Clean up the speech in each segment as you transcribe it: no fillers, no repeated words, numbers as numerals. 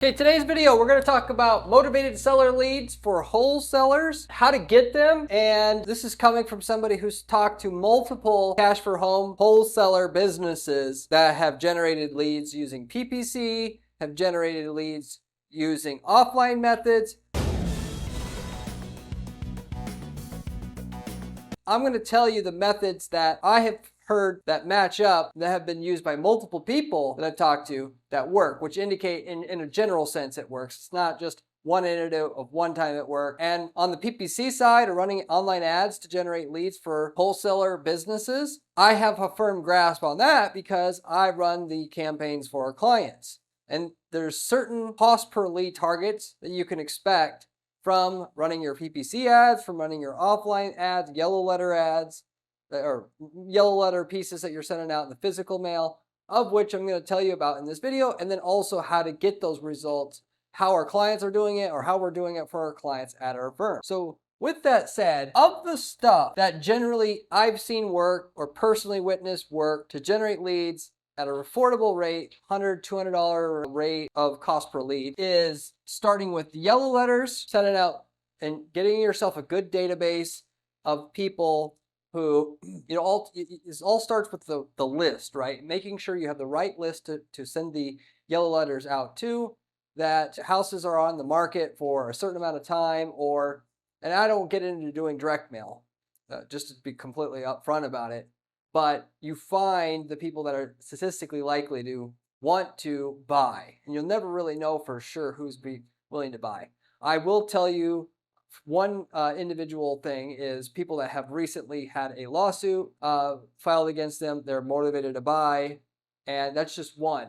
Okay, today's video, we're going to talk about motivated seller leads for wholesalers, how to get them, and this is coming from somebody who's talked to multiple cash for home wholesaler businesses that have generated leads using PPC, have generated leads using offline methods. I'm going to tell you the methods that I have heard that match up that have been used by multiple people that I've talked to that work, which indicate in a general sense it works. It's not just one anecdote of one time it worked. And on the PPC side, or running online ads to generate leads for wholesaler businesses, I have a firm grasp on that because I run the campaigns for our clients. And there's certain cost per lead targets that you can expect from running your PPC ads, from running your offline ads, yellow letter ads, or yellow letter pieces that you're sending out in the physical mail, of which I'm going to tell you about in this video, and then also how to get those results, how our clients are doing it, or how we're doing it for our clients at our firm. So with that said, of the stuff that generally I've seen work or personally witnessed work to generate leads at an affordable rate, $100, $200 rate of cost per lead, is starting with yellow letters, sending out and getting yourself a good database of people who, it all starts with the list, right? Making sure you have the right list to send the yellow letters out to, that houses are on the market for a certain amount of time, and I don't get into doing direct mail, just to be completely upfront about it. But you find the people that are statistically likely to want to buy, and you'll never really know for sure who's willing to buy. I will tell you one individual thing is people that have recently had a lawsuit filed against them. They're motivated to buy, and that's just one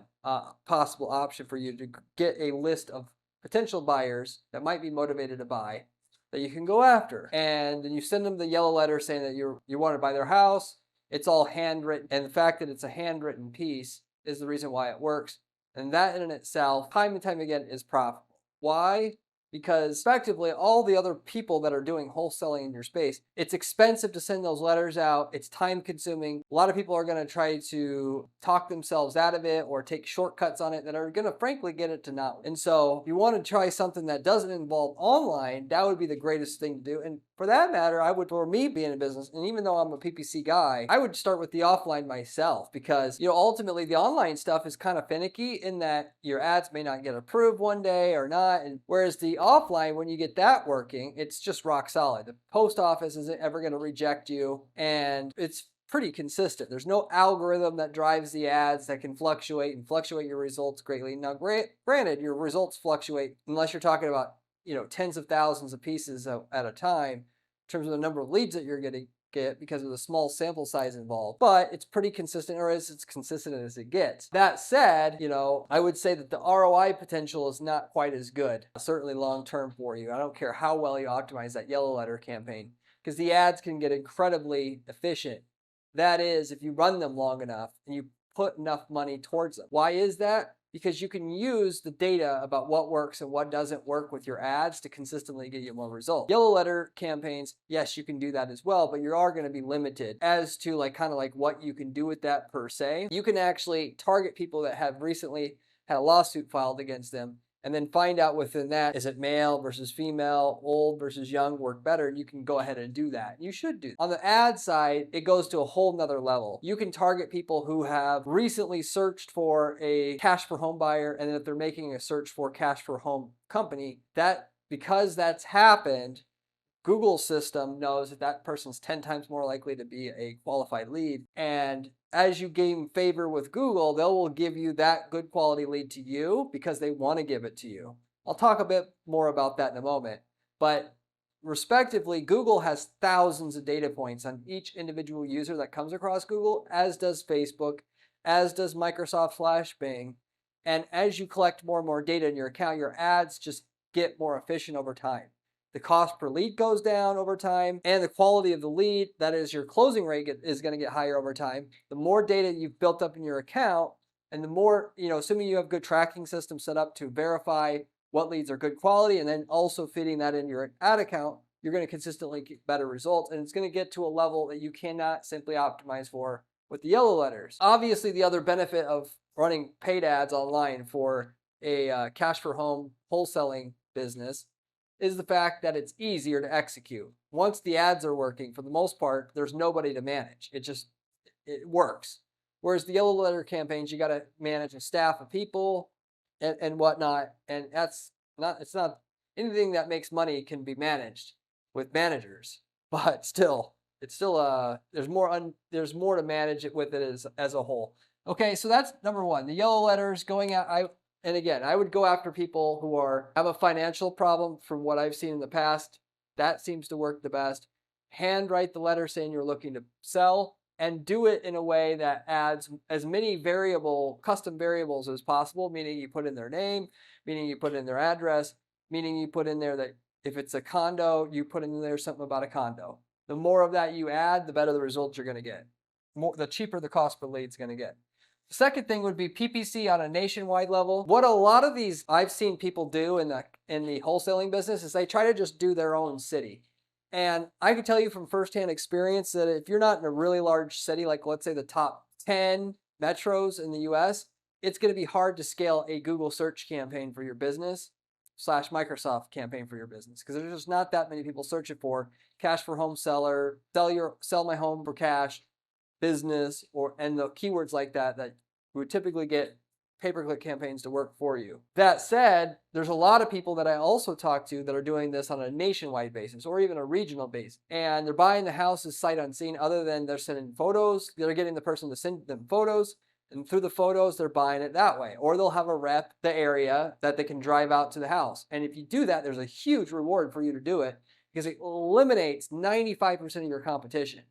possible option for you to get a list of potential buyers that might be motivated to buy that you can go after. And then you send them the yellow letter saying that you want to buy their house. It's all handwritten, and the fact that it's a handwritten piece is the reason why it works. And that in itself, time and time again, is profitable. Why? Because effectively, all the other people that are doing wholesaling in your space, it's expensive to send those letters out. It's time consuming. A lot of people are going to try to talk themselves out of it or take shortcuts on it that are going to frankly get it to not. And so if you want to try something that doesn't involve online, that would be the greatest thing to do. And for that matter, for me being in business, and even though I'm a PPC guy, I would start with the offline myself because, ultimately the online stuff is kind of finicky in that your ads may not get approved one day or not. And whereas the offline, when you get that working, it's just rock solid. The post office isn't ever going to reject you, and it's pretty consistent. There's no algorithm that drives the ads that can fluctuate your results greatly. Now, granted, your results fluctuate unless you're talking about tens of thousands of pieces at a time in terms of the number of leads that you're going to get because of the small sample size involved, but it's pretty consistent, or as consistent as it gets. That said, I would say that the ROI potential is not quite as good, certainly long term for you. I don't care how well you optimize that yellow letter campaign, because the ads can get incredibly efficient. That is, if you run them long enough and you put enough money towards them. Why is that? Because you can use the data about what works and what doesn't work with your ads to consistently get you more results. Yellow letter campaigns, yes, you can do that as well, but you are going to be limited as to what you can do with that per se. You can actually target people that have recently had a lawsuit filed against them, and then find out within that, is it male versus female, old versus young, work better? And you can go ahead and do that. You should do that. On the ad side, it goes to a whole nother level. You can target people who have recently searched for a cash for home buyer, and then if they're making a search for cash for home company, because that's happened, Google system knows that person's 10 times more likely to be a qualified lead. And as you gain favor with Google, they will give you that good quality lead to you because they want to give it to you. I'll talk a bit more about that in a moment. But respectively, Google has thousands of data points on each individual user that comes across Google, as does Facebook, as does Microsoft / Bing. And as you collect more and more data in your account, your ads just get more efficient over time. The cost per lead goes down over time, and the quality of the lead, that is your closing rate, is going to get higher over time. The more data you've built up in your account, and the more, assuming you have good tracking systems set up to verify what leads are good quality, and then also feeding that in your ad account, you're going to consistently get better results, and it's going to get to a level that you cannot simply optimize for with the yellow letters. Obviously, the other benefit of running paid ads online for a cash for home wholesaling business is the fact that it's easier to execute. Once the ads are working, for the most part, there's nobody to manage. It works. Whereas the yellow letter campaigns, you got to manage a staff of people and whatnot. And it's not anything that makes money can be managed with managers, but still, there's more to manage it with it as a whole. Okay, so that's number one. The yellow letters going out. And again, I would go after people who have a financial problem. From what I've seen in the past, that seems to work the best. Handwrite the letter saying you're looking to sell, and do it in a way that adds as many custom variables as possible, meaning you put in their name, meaning you put in their address, meaning you put in there that if it's a condo, you put in there something about a condo. The more of that you add, the better the results you're going to get. The cheaper the cost per lead is going to get. The second thing would be PPC on a nationwide level. What a lot of these I've seen people do in the wholesaling business is they try to just do their own city. And I can tell you from firsthand experience that if you're not in a really large city, like let's say the top 10 metros in the US, it's going to be hard to scale a Google search campaign for your business / Microsoft campaign for your business, because there's just not that many people searching for cash for home seller, sell my home for cash, business, and the keywords like that would typically get pay-per-click campaigns to work for you. That said, there's a lot of people that I also talk to that are doing this on a nationwide basis or even a regional basis. And they're buying the houses sight unseen, other than they're sending photos. They're getting the person to send them photos, and through the photos, they're buying it that way. Or they'll have a rep the area that they can drive out to the house. And if you do that, there's a huge reward for you to do it, because it eliminates 95% of your competition.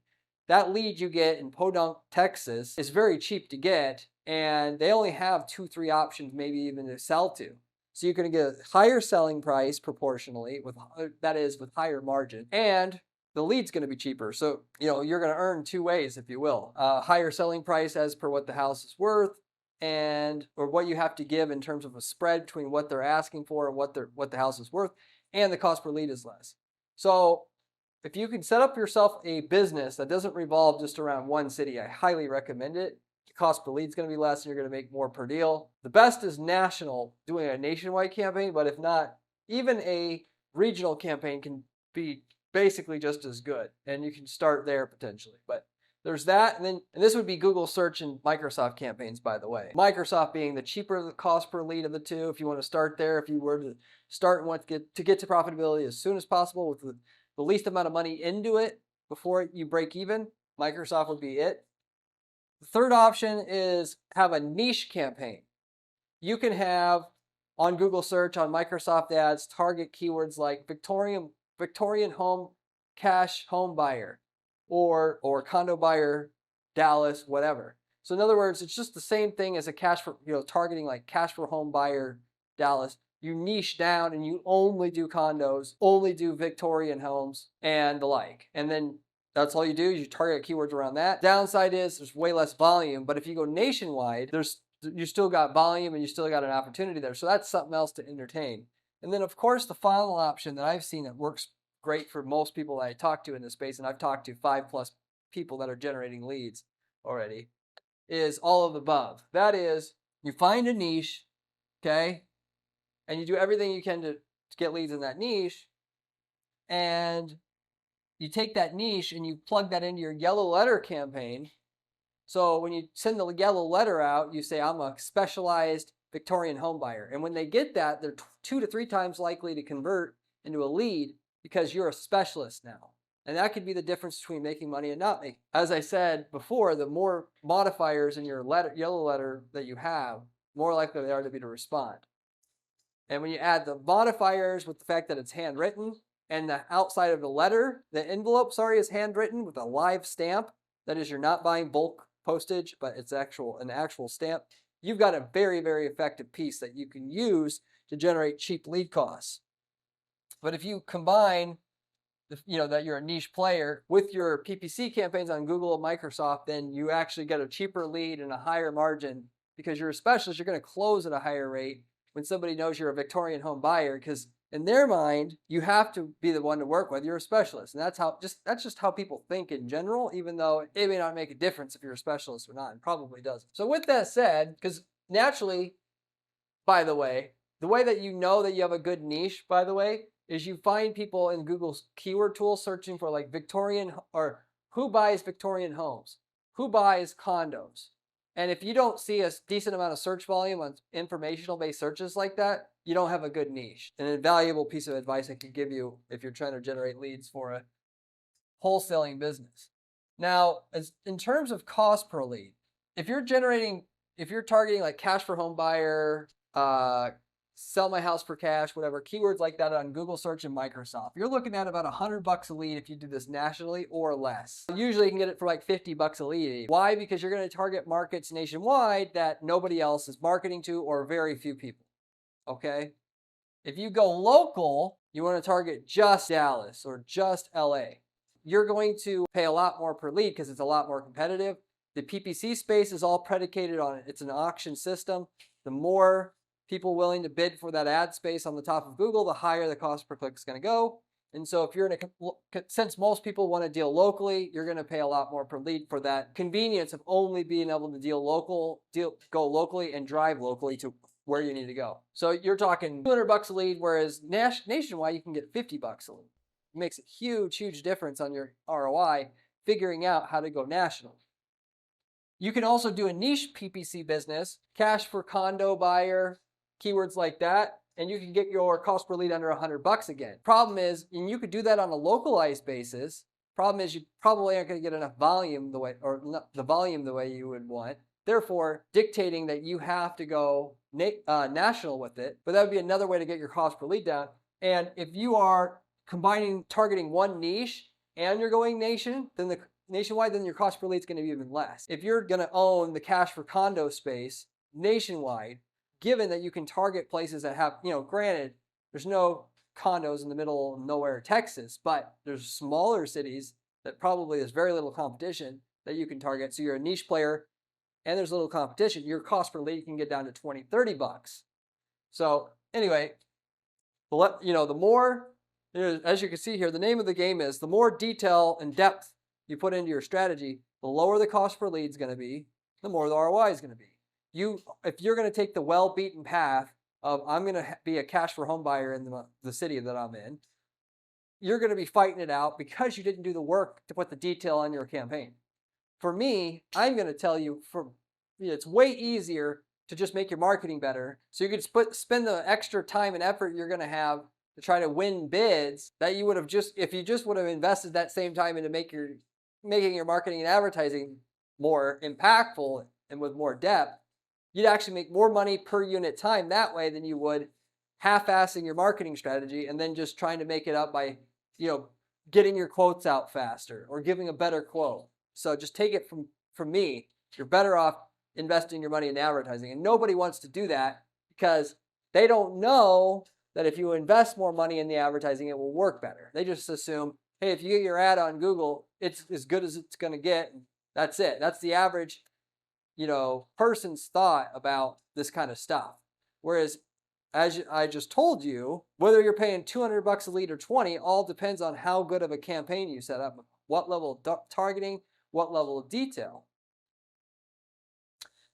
That lead you get in Podunk, Texas is very cheap to get, and they only have 2-3 options, maybe even to sell to. So you're going to get a higher selling price proportionally, with higher margin, and the lead's going to be cheaper. So, you're going to earn two ways, if you will. Higher selling price as per what the house is worth, or what you have to give in terms of a spread between what they're asking for and what the house is worth, and the cost per lead is less. So if you can set up yourself a business that doesn't revolve just around one city, I highly recommend it. The cost per lead is going to be less, and you're going to make more per deal. The best is national, doing a nationwide campaign, but if not, even a regional campaign can be basically just as good, and you can start there potentially. But there's that, and this would be Google search and Microsoft campaigns, by the way. Microsoft being the cheaper the cost per lead of the two. If you want to start there, if you were to start and want to get to profitability as soon as possible with the least amount of money into it before you break even, Microsoft would be it. The third option is have a niche campaign. You can have on Google search, on Microsoft ads, target keywords like Victorian home, cash home buyer, or condo buyer, Dallas, whatever. So in other words, it's just the same thing as targeting like cash for home buyer, Dallas. You niche down and you only do condos, only do Victorian homes and the like. And then that's all you do, is you target keywords around that. Downside is there's way less volume, but if you go nationwide, you still got volume and you still got an opportunity there. So that's something else to entertain. And then of course, the final option that I've seen that works great for most people that I talk to in this space, and I've talked to 5+ people that are generating leads already, is all of the above. That is, you find a niche, okay? And you do everything you can to get leads in that niche, and you take that niche and you plug that into your yellow letter campaign. So when you send the yellow letter out, you say, I'm a specialized Victorian home buyer. And when they get that, they're 2 to 3 times likely to convert into a lead, because you're a specialist now. And that could be the difference between making money and not making. As I said before, the more modifiers in your yellow letter that you have, more likely they are to respond. And when you add the modifiers with the fact that it's handwritten, and the outside of the envelope, is handwritten with a live stamp, that is, you're not buying bulk postage, but it's an actual stamp, you've got a very, very effective piece that you can use to generate cheap lead costs. But if you combine, that you're a niche player with your PPC campaigns on Google and Microsoft, then you actually get a cheaper lead and a higher margin, because you're a specialist. You're going to close at a higher rate when somebody knows you're a Victorian home buyer, because in their mind, you have to be the one to work with. You're a specialist. And that's just how people think in general, even though it may not make a difference if you're a specialist or not. It probably doesn't. So with that said, because naturally, by the way, the way that you know that you have a good niche, by the way, is you find people in Google's keyword tool searching for like Victorian or who buys Victorian homes, who buys condos. And if you don't see a decent amount of search volume on informational based searches like that, you don't have a good niche. An invaluable piece of advice I could give you if you're trying to generate leads for a wholesaling business. Now, in terms of cost per lead, if you're targeting like cash for home buyer, sell my house for cash, whatever, keywords like that on Google search and Microsoft, you're looking at about $100 a lead if you do this nationally or less. Usually you can get it for like $50 a lead. Why? Because you're going to target markets nationwide that nobody else is marketing to or very few people. Okay? If you go local, you want to target just Dallas or just LA. You're going to pay a lot more per lead because it's a lot more competitive. The PPC space is all predicated on it. It's an auction system. The more people willing to bid for that ad space on the top of Google, the higher the cost per click is going to go. And so if you're since most people want to deal locally, you're going to pay a lot more per lead for that convenience of only being able to go locally and drive locally to where you need to go. So you're talking $200 a lead, whereas nationwide you can get $50 a lead. It makes a huge, huge difference on your ROI figuring out how to go national. You can also do a niche PPC business, cash for condo buyer, keywords like that, and you can get your cost per lead under $100 again. Problem is, and you could do that on a localized basis. Problem is, you probably aren't going to get enough volume the way you would want. Therefore, dictating that you have to go national with it. But that would be another way to get your cost per lead down. And if you are targeting one niche and you're going nationwide, then your cost per lead is going to be even less. If you're going to own the cash for condo space nationwide, given that you can target places that have, granted, there's no condos in the middle of nowhere, Texas, but there's smaller cities that probably there's very little competition that you can target. So you're a niche player and there's little competition. Your cost per lead can get down to $20, $30. So anyway, the more, as you can see here, the name of the game is the more detail and depth you put into your strategy, the lower the cost per lead is going to be, the more the ROI is going to be. If you're going to take the well-beaten path of I'm going to be a cash for home buyer in the city that I'm in, you're going to be fighting it out because you didn't do the work to put the detail on your campaign. For me, I'm going to tell you, it's way easier to just make your marketing better. So you could spend the extra time and effort you're going to have to try to win bids that you would have if you just would have invested that same time into making your marketing and advertising more impactful and with more depth, you'd actually make more money per unit time that way than you would half-assing your marketing strategy and then just trying to make it up by, getting your quotes out faster or giving a better quote. So just take it from me. You're better off investing your money in advertising. And nobody wants to do that because they don't know that if you invest more money in the advertising, it will work better. They just assume, hey, if you get your ad on Google, it's as good as it's going to get. That's it. That's the average, person's thought about this kind of stuff. Whereas, as I just told you, whether you're paying $200 a lead or 20, all depends on how good of a campaign you set up, what level of targeting, what level of detail.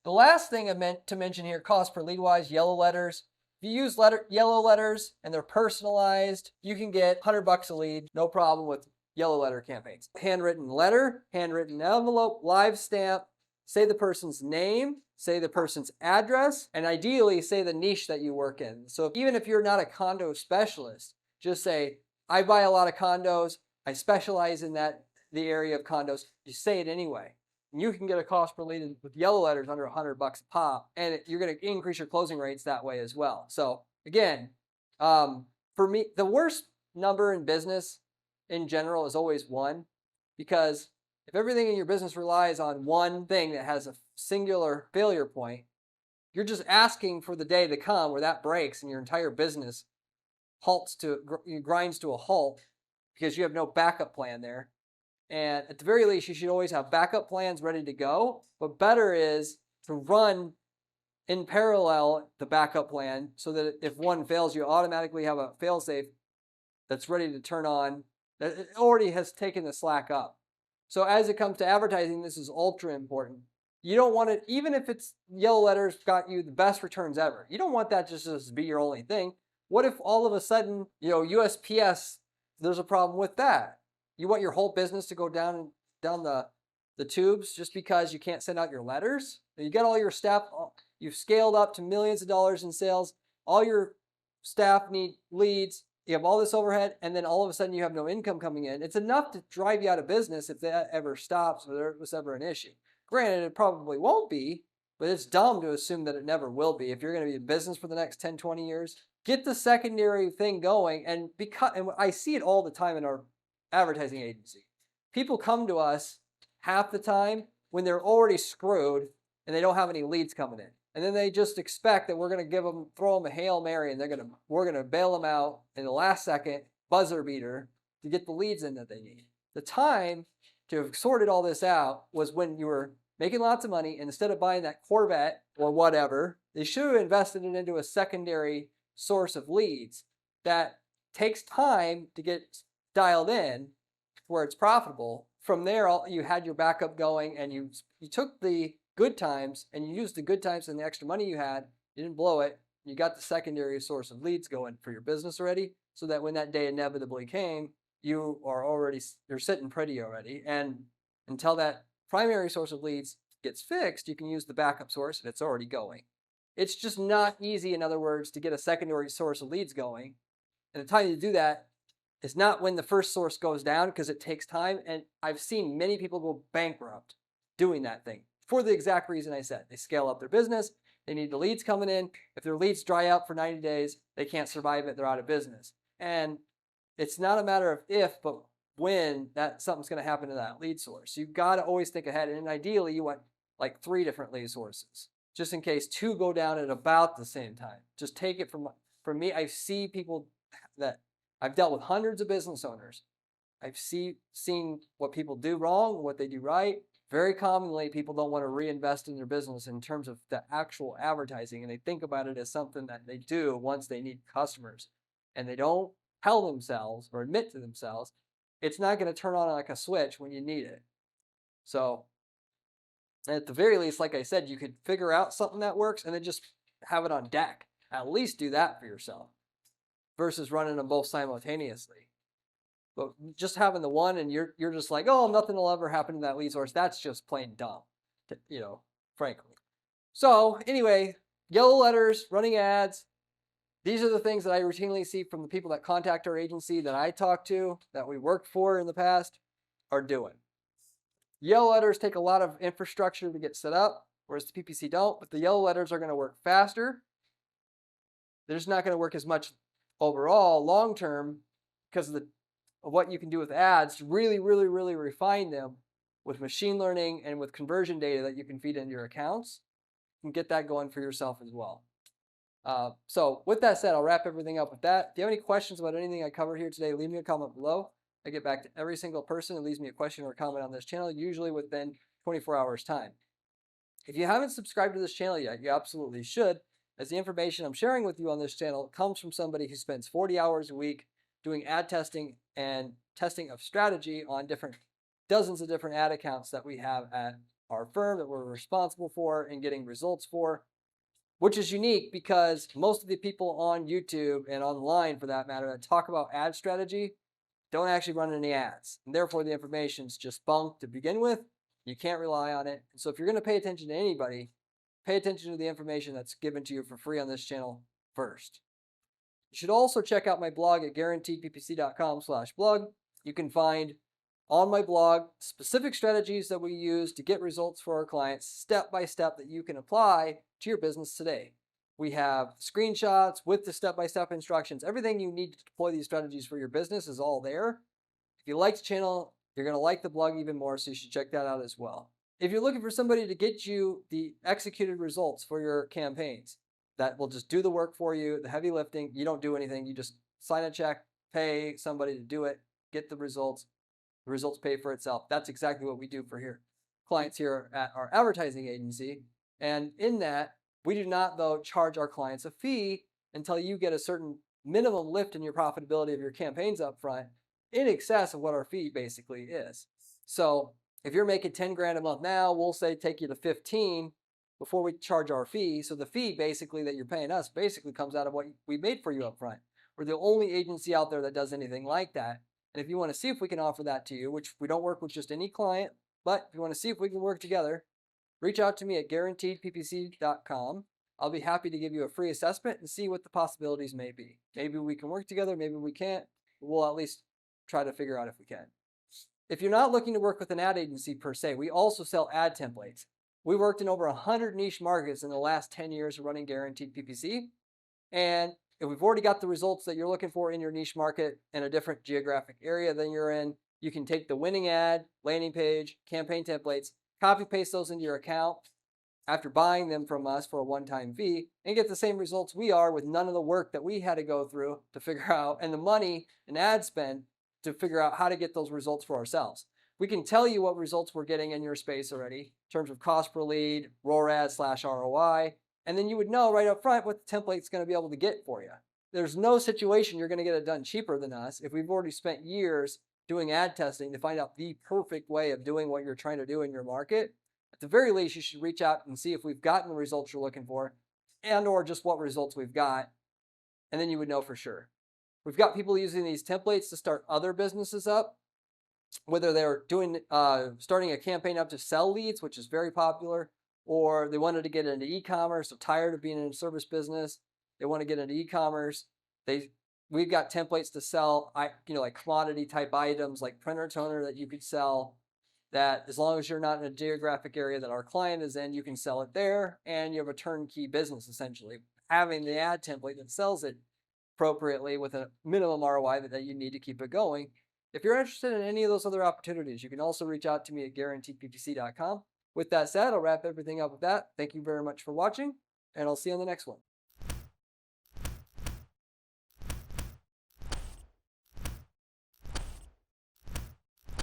The last thing I meant to mention here, cost per lead wise, yellow letters. If you use yellow letters and they're personalized, you can get $100 a lead, no problem with yellow letter campaigns. Handwritten letter, handwritten envelope, live stamp, say the person's name, say the person's address, and ideally say the niche that you work in. So even if you're not a condo specialist, just say, I buy a lot of condos, I specialize in the area of condos. You say it anyway. And you can get a cost per lead with yellow letters under $100 a pop, and you're going to increase your closing rates that way as well. So again, for me, the worst number in business in general is always 1, because if everything in your business relies on one thing that has a singular failure point, you're just asking for the day to come where that breaks and your entire business grinds to a halt because you have no backup plan there. And at the very least, you should always have backup plans ready to go. But better is to run in parallel the backup plan so that if one fails, you automatically have a fail-safe that's ready to turn on, that it already has taken the slack up. So as it comes to advertising, this is ultra important. You don't want it, even if it's yellow letters got you the best returns ever. You don't want that just to be your only thing. What if all of a sudden, USPS, there's a problem with that? You want your whole business to go down the tubes just because you can't send out your letters? You got all your staff, you've scaled up to millions of dollars in sales, all your staff need leads, you have all this overhead, and then all of a sudden you have no income coming in. It's enough to drive you out of business if that ever stops or there was ever an issue. Granted, it probably won't be, but it's dumb to assume that it never will be. If you're going to be in business for the next 10, 20 years, get the secondary thing going. And I see it all the time in our advertising agency. People come to us half the time when they're already screwed and they don't have any leads coming in. And then they just expect that we're going to throw them a Hail Mary, and we're going to bail them out in the last second, buzzer beater, to get the leads in that they need. The time to have sorted all this out was when you were making lots of money, and instead of buying that Corvette or whatever, they should have invested it into a secondary source of leads that takes time to get dialed in where it's profitable. From there, you had your backup going, and you took the good times and you used the good times and the extra money you had, you didn't blow it, you got the secondary source of leads going for your business already, so that when that day inevitably came, you're sitting pretty already. And until that primary source of leads gets fixed, you can use the backup source and it's already going. It's just not easy, in other words, to get a secondary source of leads going. And the time to do that is not when the first source goes down, because it takes time. And I've seen many people go bankrupt doing that thing for the exact reason I said. They scale up their business. They need the leads coming in. If their leads dry out for 90 days, they can't survive it. They're out of business. And it's not a matter of if, but when something's going to happen to that lead source. You've got to always think ahead. And ideally, you want like 3 different lead sources, just in case 2 go down at about the same time. Just take it from me. I see people that I've dealt with hundreds of business owners. I've seen what people do wrong, what they do right. Very commonly, people don't want to reinvest in their business in terms of the actual advertising, and they think about it as something that they do once they need customers. And they don't tell themselves or admit to themselves it's not going to turn on like a switch when you need it. So at the very least, like I said, you could figure out something that works and then just have it on deck. At least do that for yourself versus running them both simultaneously. But just having the one and you're just like, oh, nothing will ever happen to that lead source. That's just plain dumb, frankly. So anyway, yellow letters, running ads. These are the things that I routinely see from the people that contact our agency, that I talk to, that we worked for in the past, are doing. Yellow letters take a lot of infrastructure to get set up, whereas the PPC don't. But the yellow letters are going to work faster. They're just not going to work as much overall long term because of what you can do with ads to really, really, really refine them with machine learning and with conversion data that you can feed into your accounts. You can get that going for yourself as well. So with that said, I'll wrap everything up with that. If you have any questions about anything I covered here today, leave me a comment below. I get back to every single person who leaves me a question or a comment on this channel, usually within 24 hours time. If you haven't subscribed to this channel yet, you absolutely should, as the information I'm sharing with you on this channel comes from somebody who spends 40 hours a week doing ad testing and testing of strategy on dozens of different ad accounts that we have at our firm that we're responsible for and getting results for, which is unique because most of the people on YouTube and online, for that matter, that talk about ad strategy don't actually run any ads. And therefore, the information's just bunk to begin with. You can't rely on it. And so if you're going to pay attention to anybody, pay attention to the information that's given to you for free on this channel first. You should also check out my blog at guaranteedppc.com/blog. You can find on my blog specific strategies that we use to get results for our clients, step by step, that you can apply to your business today. We have screenshots with the step-by-step instructions. Everything you need to deploy these strategies for your business is all there. If you like the channel, you're going to like the blog even more, so you should check that out as well. If you're looking for somebody to get you the executed results for your campaigns, that will just do the work for you, the heavy lifting, you don't do anything, you just sign a check, pay somebody to do it, get the results pay for itself. That's exactly what we do for clients here at our advertising agency. And in that, we do not, though, charge our clients a fee until you get a certain minimum lift in your profitability of your campaigns up front in excess of what our fee basically is. So If you're making 10 grand a month now, we'll say take you to 15 before we charge our fee. So the fee basically that you're paying us basically comes out of what we made for you up front. We're the only agency out there that does anything like that. And if you want to see if we can offer that to you, which we don't work with just any client, but if you want to see if we can work together, reach out to me at guaranteedppc.com. I'll be happy to give you a free assessment and see what the possibilities may be. Maybe we can work together, maybe we can't. We'll at least try to figure out if we can. If you're not looking to work with an ad agency per se, we also sell ad templates. We worked in over 100 niche markets in the last 10 years of running Guaranteed PPC. And if we've already got the results that you're looking for in your niche market in a different geographic area than you're in, you can take the winning ad, landing page, campaign templates, copy paste those into your account after buying them from us for a one-time fee, and get the same results we are with none of the work that we had to go through to figure out, and the money and ad spend to figure out how to get those results for ourselves. We can tell you what results we're getting in your space already in terms of cost per lead, ROAS/ROI, and then you would know right up front what the template's going to be able to get for you. There's no situation you're going to get it done cheaper than us if we've already spent years doing ad testing to find out the perfect way of doing what you're trying to do in your market. At the very least, you should reach out and see if we've gotten the results you're looking for and or just what results we've got, and then you would know for sure. We've got people using these templates to start other businesses up, whether they're doing starting a campaign up to sell leads, which is very popular, or they wanted to get into e-commerce, so tired of being in a service business, they want to get into e-commerce. We've got templates to sell, like commodity type items like printer toner that you could sell, that as long as you're not in a geographic area that our client is in, you can sell it there, and you have a turnkey business essentially. Having the ad template that sells it appropriately with a minimum ROI that you need to keep it going. If you're interested in any of those other opportunities, you can also reach out to me at guaranteedppc.com. With that said, I'll wrap everything up with that. Thank you very much for watching, and I'll see you on the next one.